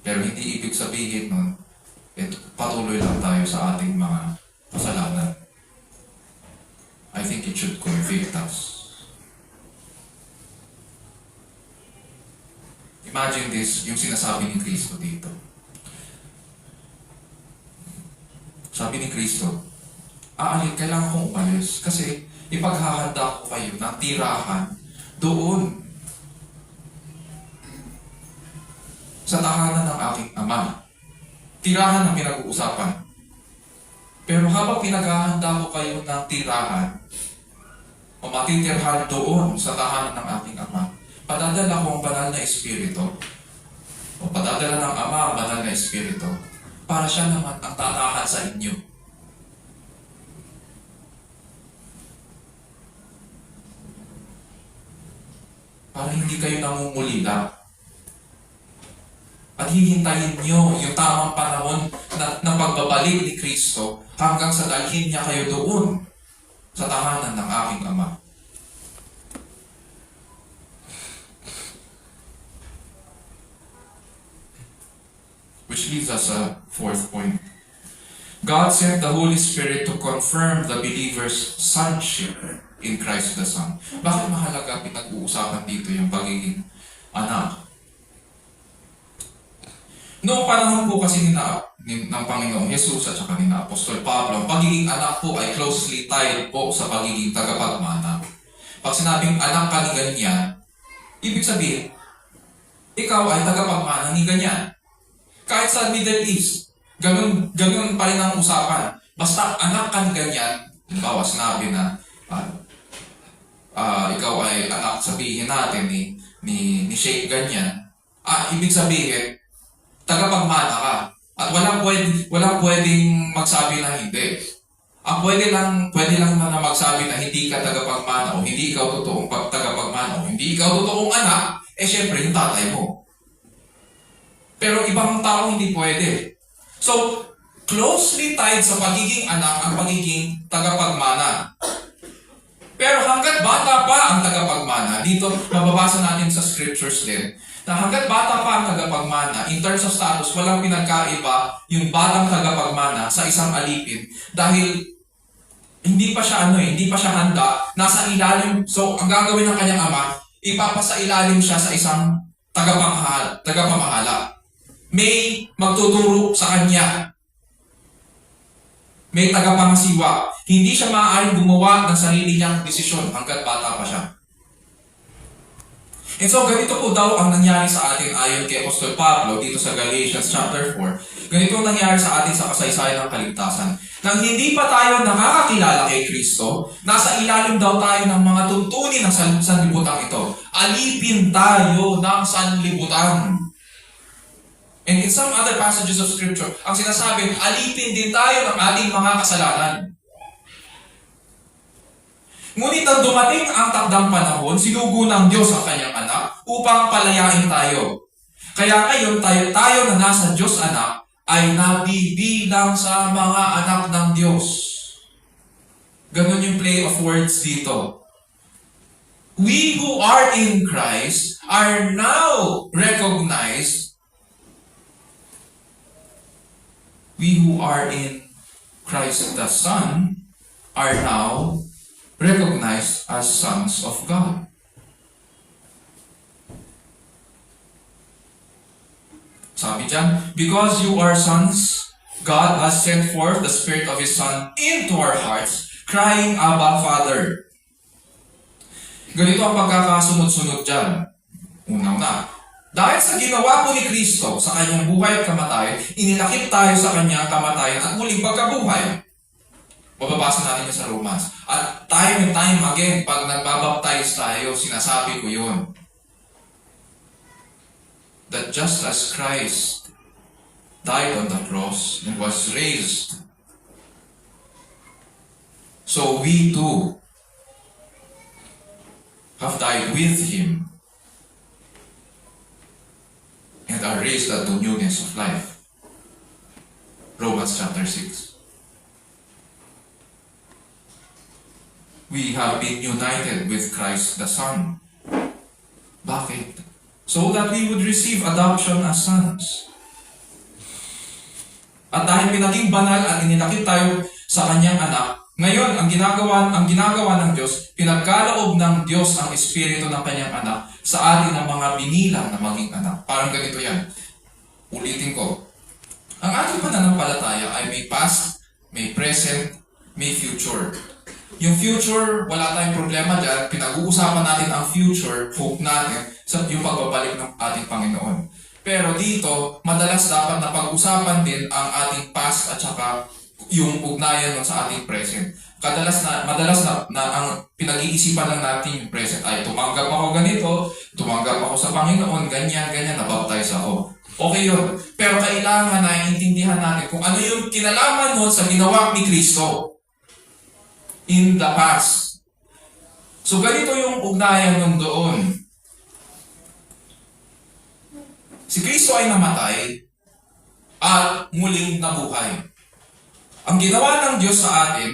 Pero hindi ibig sabihin nun, patuloy lang tayo sa ating mga kasalanan. I think it should convict us. Imagine this, yung sinasabi ni Kristo dito. Sabi ni Kristo, kailangan kong umalis kasi ipaghahanda ko kayo ng tirahan doon sa tahanan ng aking Ama. Tirahan ang pinag-uusapan. Pero habang pinaghahanda ko kayo ng tirahan, o matitirhan doon sa tahanan ng aking Ama, padadala ko ang banal na Espiritu, o padadala ng Ama ang banal na Espiritu, para siya naman ang tatahan sa inyo. Para hindi kayo namumulila. At hihintayin nyo yung tamang panahon ng pagbabalik ni Kristo hanggang sa dalhin niya kayo doon sa tahanan ng aking Ama. Which leads us sa fourth point. God sent the Holy Spirit to confirm the believer's sonship in Christ the Son. Bakit mahalaga pinag-uusapan dito yung pagiging anak? Noong panahon po kasi ng Panginoong Jesus at saka ni Apostol Pablo, ang pagiging anak po ay closely tied po sa pagiging tagapagmana. Pag sinabing anak ka ni ganyan, ibig sabihin, ikaw ay tagapagmana ni ganyan. Kahit sa Middle East, ganun pa rin ang usapan. Basta anak ka ni ganyan, halimbawa sinabi na ikaw ay anak, sabihin natin ni Sheikh ganyan, ibig sabihin, tagapagmana ka. At walang pwedeng magsabi na hindi. Ang pwede lang na magsabi na hindi ka tagapagmana o hindi ikaw totoong tagapagmana o hindi ikaw totoong anak, syempre yung tatay mo. Pero ibang tao hindi pwede. So, closely tied sa pagiging anak ang pagiging tagapagmana. Pero hanggat bata pa ang tagapagmana, dito mababasa natin sa scriptures din, na hanggat bata pa ang tagapagmana, in terms of status, walang pinagkaiba yung batang tagapagmana sa isang alipin dahil hindi pa siya handa, nasa ilalim. So, ang gagawin ng kanyang ama, ipapasa ilalim siya sa isang tagapamahala. May magtuturo sa kanya. May tagapangasiwa. Hindi siya maaaring gumawa ng sarili niyang desisyon hanggat bata pa siya. And so, ganito po daw ang nangyari sa atin ayon kay Apostol Pablo dito sa Galatians chapter 4. Ganito ang nangyari sa atin sa kasaysayan ng kaligtasan. Nang hindi pa tayo nakakakilala kay Kristo, nasa ilalim daw tayo ng mga tuntunin ng sanlibutan ito. Alipin tayo ng sanlibutan. And in some other passages of Scripture, ang sinasabi, alipin din tayo ng ating mga kasalanan. Ngunit nang dumating ang takdang panahon, sinugo ng Diyos ang kanyang anak upang palayain tayo. Kaya ngayon tayo na nasa Diyos anak ay nabibilang sa mga anak ng Diyos. Ganun yung play of words dito. We who are in Christ are now recognized. We who are in Christ the Son are now recognized as sons of God. Sabi dyan, because you are sons, God has sent forth the Spirit of His Son into our hearts, crying, Abba, Father. Ganito ang pagkakasunod-sunod dyan. Unang-una, dahil sa ginawa po ni Kristo sa kanyang buhay at kamatayan, inilakip tayo sa kanyang kamatayan at muling pagkabuhay. Mababasa natin yun sa Romans. At time and time again, pag nagbabaptize tayo, sinasabi ko yun. That just as Christ died on the cross and was raised, so we too have died with Him and are raised unto newness of life. Romans chapter 6. We have been united with Christ the Son. Bakit? So that we would receive adoption as sons. At dahil pinaging banal at inilakip tayo sa kanyang anak, ngayon, ang ginagawa ng Diyos, pinagkaloob ng Diyos ang Espiritu ng kanyang anak sa atin ng mga binilang na maging anak. Parang ganito yan. Ulitin ko. Ang ating pananampalataya ay may past, may present, may future. Yung future, wala tayong problema dyan. Pinag-uusapan natin ang future, hope natin, sa yung pagbabalik ng ating Panginoon. Pero dito, madalas dapat na pag-usapan din ang ating past at saka yung ugnayan nun sa ating present. Madalas na ang pinag-iisipan lang natin yung present ay tumanggap ako ganito, tumanggap ako sa Panginoon, ganyan, nabaptize ako. Okay yun. Pero kailangan na iintindihan natin kung ano yung kinalaman nun sa ginawa ni Kristo in the past. So ganito yung ugnayan nun doon. Si Kristo ay namatay at muling nabuhay. Ang ginawa ng Diyos sa atin,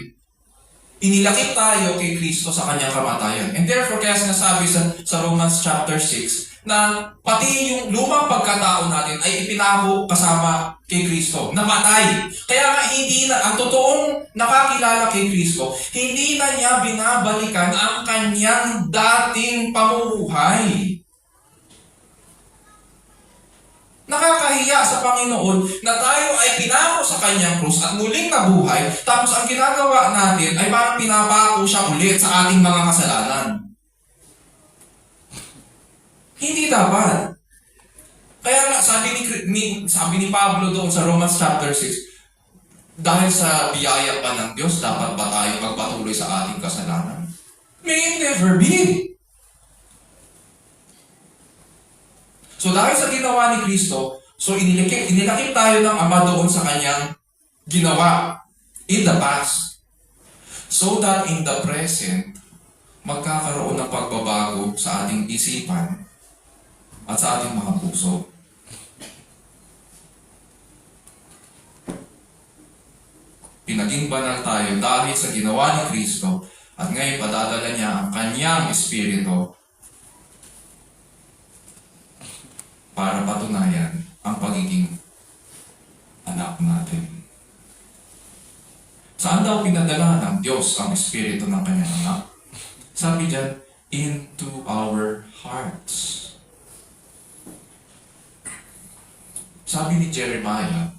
inilakip tayo kay Kristo sa kanyang kamatayan. And therefore, kaya sinasabi sa Romans chapter 6, na pati yung lumang pagkatao natin ay ipinako kasama kay Kristo. Namatay. Kaya nga ang totoong nakakilala kay Kristo, hindi na niya binabalikan ang kanyang dating pamumuhay. Nakakahiya sa Panginoon na tayo ay pinako sa kanyang krus at muling nabuhay, tapos ang ginagawa natin ay parang pinapako siya ulit sa ating mga kasalanan. Hindi dapat. Kaya nga, sabi ni Pablo doon sa Romans chapter 6, dahil sa biyaya pa ng Diyos, dapat ba tayo magpatuloy sa ating kasalanan? May it never be. So dahil sa ginawa ni Kristo, so inilakip tayo ng Ama doon sa kanyang ginawa in the past. So that in the present, magkakaroon ng pagbabago sa ating isipan at sa ating mga puso. Pinaging banal tayo dahil sa ginawa ni Kristo at ngayon padadala niya ang kanyang Espiritu para patunayan ang pagiging anak natin. Saan daw pinadala ng Diyos ang Espiritu ng kanyang anak? Sabi diyan, into our hearts. Sabi ni Jeremiah,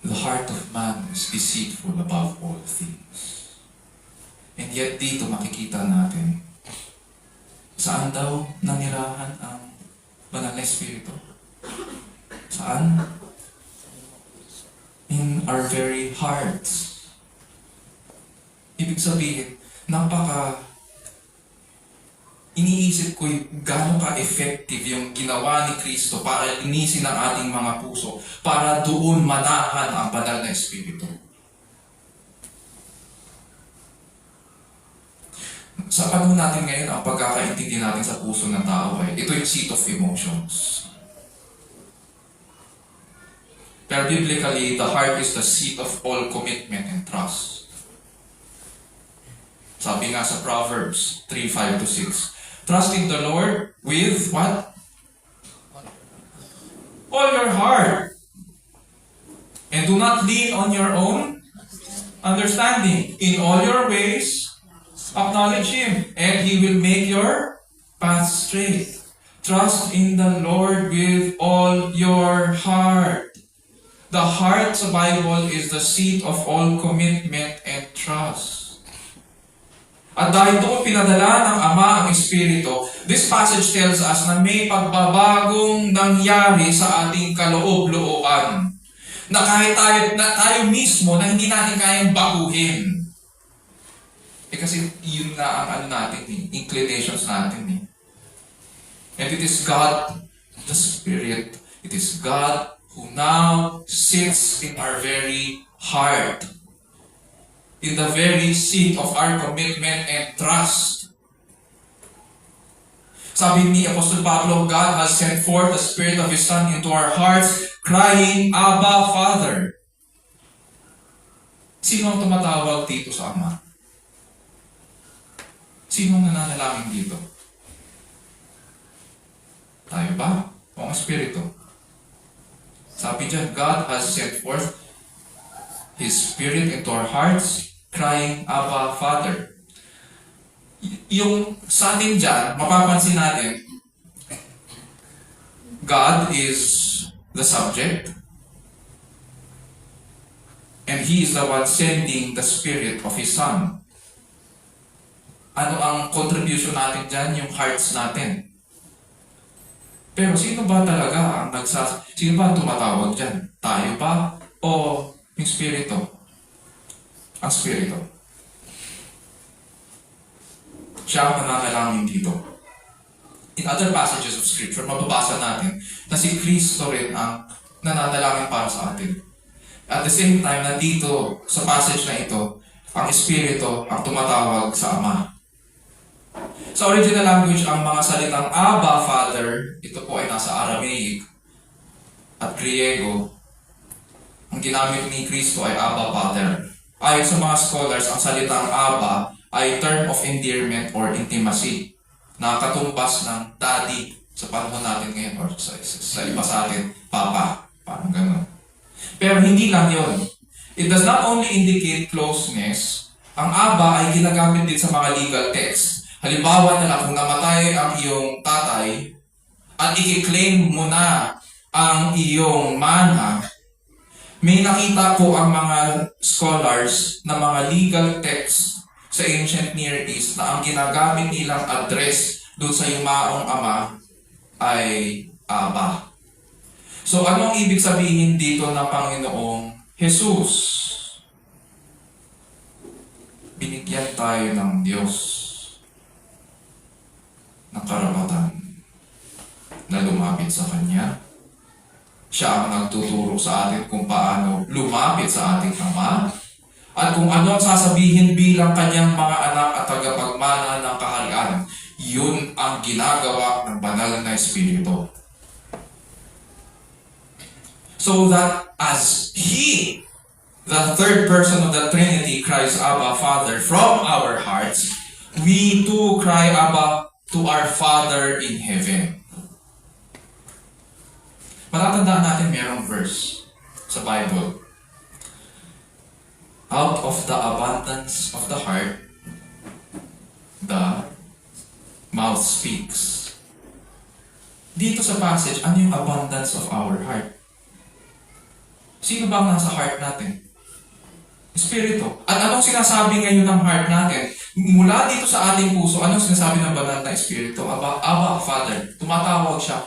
the heart of man is deceitful above all things. And yet dito makikita natin, saan daw nanirahan ang banal na Espiritu? Saan? In our very hearts. Ibig sabihin, iniisip ko gaano ka-effective yung ginawa ni Kristo para linisin ang ating mga puso, para doon manahan ang banal na Espiritu. Sa panahon natin ngayon, ang pagkakaintindi natin sa puso ng tao ay ito yung seat of emotions. Pero biblically, the heart is the seat of all commitment and trust. Sabi nga sa Proverbs 3:5-6, trust in the Lord with what? All your heart. And do not lean on your own understanding. In all your ways, acknowledge Him, and He will make your path straight. Trust in the Lord with all your heart. The heart sa Bible is the seat of all commitment and trust. At dahil doon pinadala ng Ama ang Espiritu, this passage tells us na may pagbabagong nangyari sa ating kaloob-looban. Na kahit tayo mismo na hindi natin kayang baguhin. Kasi yun na ang inclinations natin. And it is God, the Spirit, it is God who now sits in our very heart. In the very seat of our commitment and trust. Sabi ni Apostle Pablo, God has sent forth the Spirit of His Son into our hearts, crying, Abba, Father. Sino ang tumatawag dito sa Ama? Sino ang nananalangin dito? Tayo ba? O ang Espiritu? Sabi dyan, God has sent forth His Spirit into our hearts, crying, Abba, Father. Yung sa atin dyan, mapapansin natin, God is the subject, and He is the one sending the Spirit of His Son. Ano ang contribution natin dyan? Yung hearts natin. Pero sino ba talaga ang sino ba ang tumatawag dyan? Tayo ba? O yung Espiritu? Ang Espiritu. Siya ang nananalangin dito. In other passages of Scripture, mababasa natin na si Kristo rin ang nananalangin para sa atin. At the same time, na dito, sa passage na ito, ang Espiritu ang tumatawag sa Ama. Sa original language, ang mga salitang Abba, Father, ito po ay nasa Aramaic at Griego. Ang ginamit ni Kristo ay Abba, Father. Ayon sa mga scholars, ang salitang Abba ay term of endearment or intimacy na katumbas ng daddy sa panahon natin ngayon or sa iba sa atin, Papa. Parang ganun. Pero hindi lang yon. It does not only indicate closeness. Ang Abba ay ginagamit din sa mga legal text. Halimbawa na lang kung namatay ang iyong tatay at i-claim mo na ang iyong mana, may nakita po ang mga scholars na mga legal text sa ancient Near East na ang ginagamit nilang address doon sa yumaong ama ay Abba. So anong ibig sabihin dito ng Panginoong Jesus? Binigyan tayo ng Diyos ng karapatan na lumapit sa Kanya. Siya ang nagtuturo sa atin kung paano lumapit sa ating Ama at kung ano ang sasabihin bilang Kanyang mga anak at tagapagmana ng kaharian. Yun ang ginagawa ng banal na Espiritu. So that as He, the third person of the Trinity, cries Abba, Father from our hearts, we too cry Abba to our Father in heaven. Matatandaan natin mayroong verse sa Bible. Out of the abundance of the heart, the mouth speaks. Dito sa passage, ano yung abundance of our heart? Sino ba ang nasa heart natin? Espiritu. At anong sinasabi ngayon ng heart natin? Mula dito sa ating puso, anong sinasabi ng banal na Espiritu? Abba, Father. Tumatawag siya.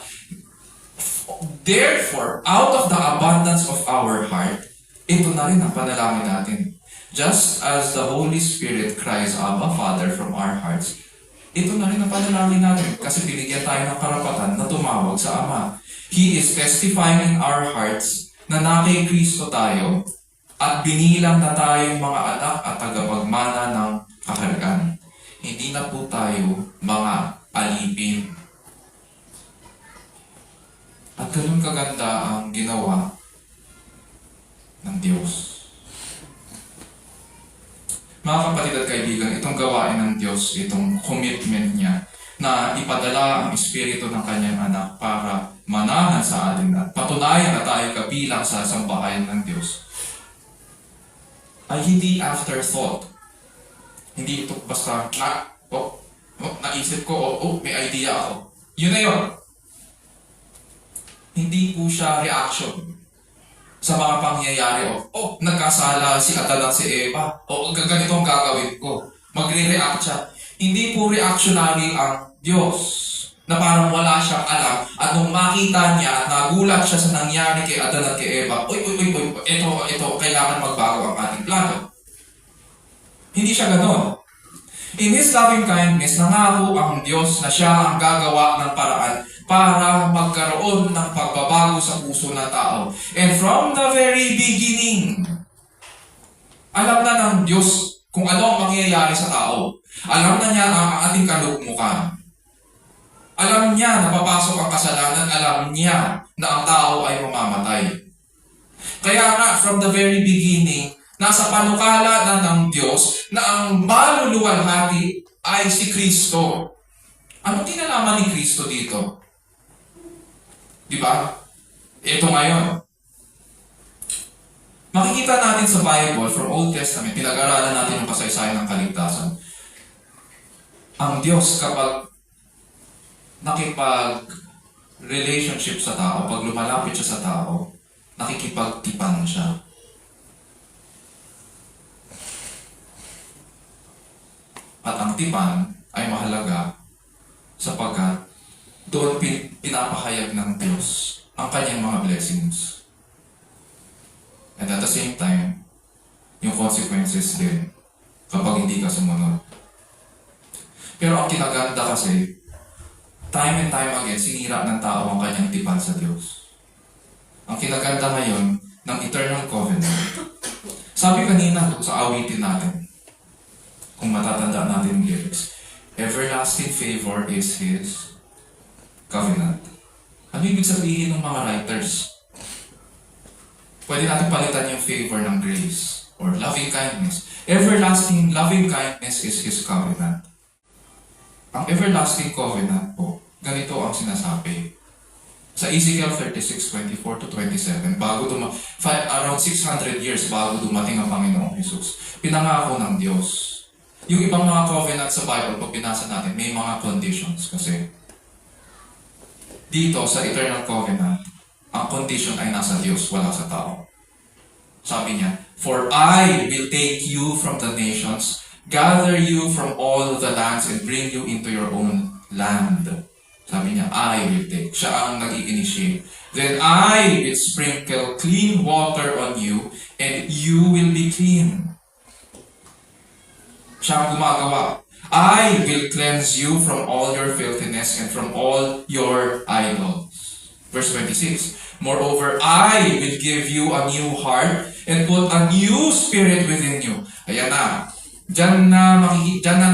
Therefore, out of the abundance of our heart, ito na rin ang panalangin natin. Just as the Holy Spirit cries, Abba, Father, from our hearts, ito na rin ang panalangin natin kasi binigyan tayo ng karapatan na tumawag sa Ama. He is testifying in our hearts na nakay Kristo tayo at binilang na tayong mga anak at tagapagmana ng kaharian. Hindi na po tayo mga alipin. At ganun kaganda ang ginawa ng Diyos. Mga kapatid at kaibigan, itong gawain ng Diyos, itong commitment niya na ipadala ang Espiritu ng Kanyang anak para manahan sa atin at patunayan na tayo kabilang sa sambahayan ng Diyos, ay hindi afterthought. Hindi ito basta, naisip ko, may idea ako. Yun na yun. Hindi po siya reaction sa mga pangyayari. Nagkasala si Adan at si Eva. Ganito ang gagawin ko. Magre-react siya. Hindi po reactionary ang Diyos na parang wala siyang alam. At nung makita niya at nagulat siya sa nangyari kay Adan at kay Eva, ito, kailangan magbago ang ating plano. Hindi siya ganon. In His loving kindness, nangako ang Diyos na siya ang gagawa ng paraan para magkaroon ng pagbabago sa puso ng tao. And from the very beginning, alam na ng Diyos kung ano ang mangyayari sa tao. Alam na niya ang ating kalugmukan. Alam niya na papasok ang kasalanan. Alam niya na ang tao ay mamamatay. Kaya nga, from the very beginning, nasa panukala na ng Diyos na ang maluluwalhati ay si Kristo. Ano tinalaman ni Kristo dito? Di ba? Ito ngayon. Makikita natin sa Bible, from Old Testament, pinag-aralan natin ang kasaysayan ng kaligtasan. Ang Diyos kapag nakipag-relationship sa tao, pag lumalapit siya sa tao, nakikipagtipan siya. At ang tipan ay mahalaga sapagkat doon pinapahayag ng Diyos ang kanyang mga blessings. And at the same time, yung consequences din kapag hindi ka sumunod. Pero ang kinaganda kasi, time and time again, sinira ng tao ang kanyang tipan sa Diyos. Ang kinaganda ngayon ng eternal covenant. Sabi kanina sa awitin natin, kung matatanda natin yung lyrics, Everlasting favor is His covenant. Ano ibig sabihin ng mga writers? Pwede natin palitan yung favor ng grace or loving kindness. Everlasting loving kindness is His covenant. Ang everlasting covenant po, ganito ang sinasabi. Sa Ezekiel 36:24-27, around 600 years bago dumating ang Panginoong Jesus, pinangako ng Diyos. Yung ibang mga covenant sa Bible, pag binasa natin, may mga conditions kasi. Dito, sa eternal covenant, ang condition ay nasa Diyos, wala sa tao. Sabi niya, "For I will take you from the nations, gather you from all the lands, and bring you into your own land." Sabi niya, I will take. Siya ang nag-i-initiate. "Then I will sprinkle clean water on you, and you will be clean." Siya ang gumagawa. "I will cleanse you from all your filthiness and from all your idols." Verse 26, "Moreover, I will give you a new heart and put a new spirit within you." Ayan na. Diyan na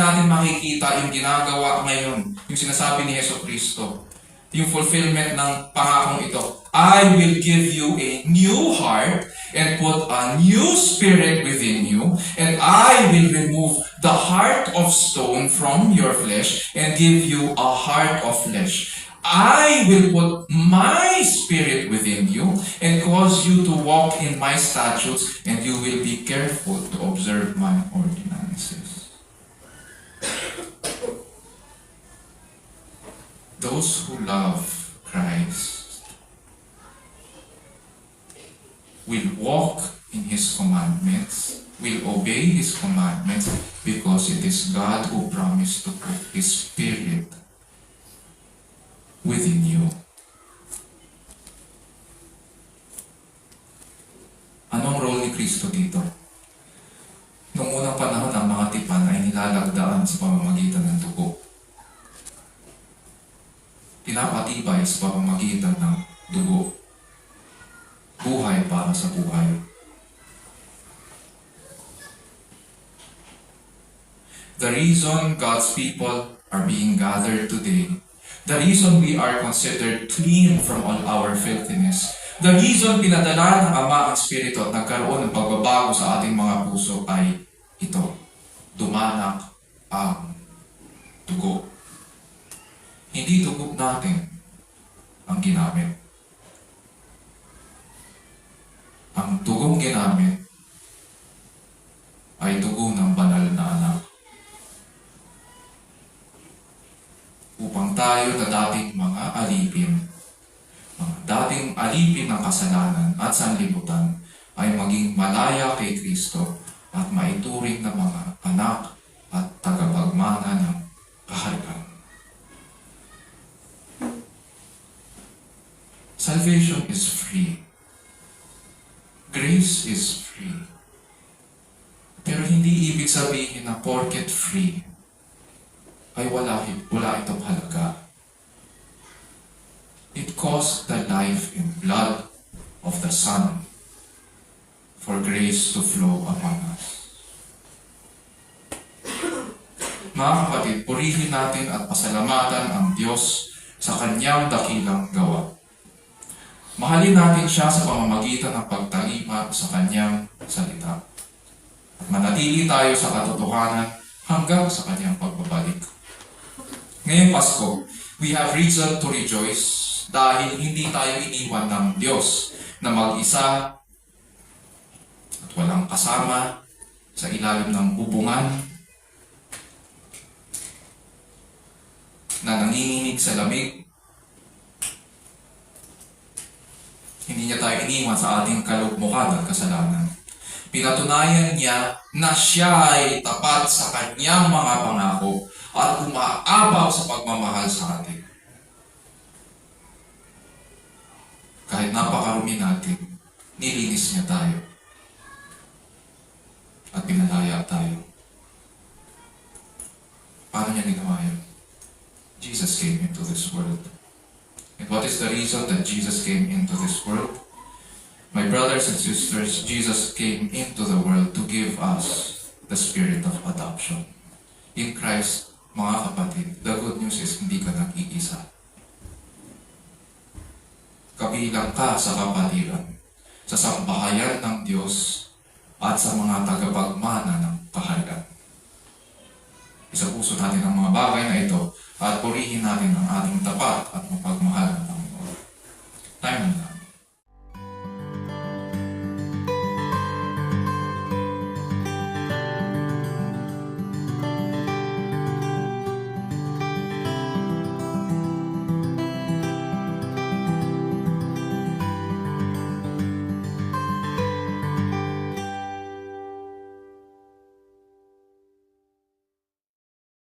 natin makikita yung ginagawa ngayon. Yung sinasabi ni Yesu Cristo. Yung fulfillment ng pangakong ito. "I will give you a new heart and put a new spirit within you, and I will remove the heart of stone from your flesh and give you a heart of flesh. I will put my spirit within you and cause you to walk in my statutes, and you will be careful to observe my ordinances." Those who love Christ will walk in His commandments, will obey His commandments, because it is God who promised to put His Spirit within you. Anong role ni Kristo dito? Noong unang panahon, ang mga tipan ay nilalagdaan sa pamamagitan ng dugo. Pinapatibay sa pamamagitan ng dugo. Buhay para sa buhay. The reason God's people are being gathered today, the reason we are considered clean from all our filthiness, the reason pinadala ng Ama ang Espiritu at nagkaroon ng pagbabago sa ating mga puso ay ito. Dumanak ang dugo. Hindi dugo natin ang ginamit. Ang dugong ginamit ay dugo ng banal na anak. Upang tayo na dating mga alipin ng kasalanan at sanlibutan ay maging malaya kay Kristo at maituring na mga anak at tagapagmana ng kaharian. Salvation is free. Grace is free. Pero hindi ibig sabihin na porket free ay wala itong halaga. It cost the life and blood of the Son for grace to flow among us. Mga kapatid, purihin natin at pasalamatan ang Diyos sa Kanyang dakilang gawa. Mahalin natin siya sa pamamagitan ng pagtalima sa Kanyang salita. At manatili tayo sa katotohanan hanggang sa Kanyang pagbabalik. Ngayong Pasko, we have reason to rejoice dahil hindi tayo iniwan ng Diyos na mag-isa at walang kasama sa ilalim ng bubungan na nanginginig sa lamig. Hindi niya tayo iniwan sa ating kalugmukan at kasalanan. Pinatunayan niya na siya ay tapat sa kanyang mga pangako at umaabaw sa pagmamahal sa atin. Kahit napakarumi natin, nilinis niya tayo at pinalaya tayo. Paano niya ginawa yun? Jesus came into this world. And what is the reason that Jesus came into this world? My brothers and sisters, Jesus came into the world to give us the spirit of adoption. In Christ, Mga kapatid, the good news is hindi ka nag-iisa. Kabilang ka sa kapatiran, sa sambahayan ng Diyos at sa mga tagapagmana ng kaharian. Isapuso natin ang mga bagay na ito at purihin natin ang ating tapat at